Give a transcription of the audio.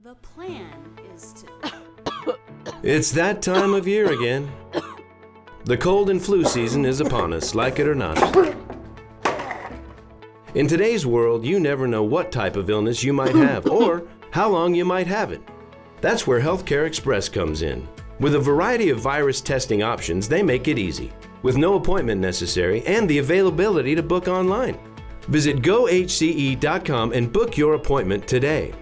The plan is to... It's that time of year again. The cold and flu season is upon us, like it or not. In today's world, you never know what type of illness you might have or how long you might have it. That's where HealthCARE Express comes in. With a variety of virus testing options, they make it easy, with no appointment necessary and the availability to book online. Visit gohce.com and book your appointment today.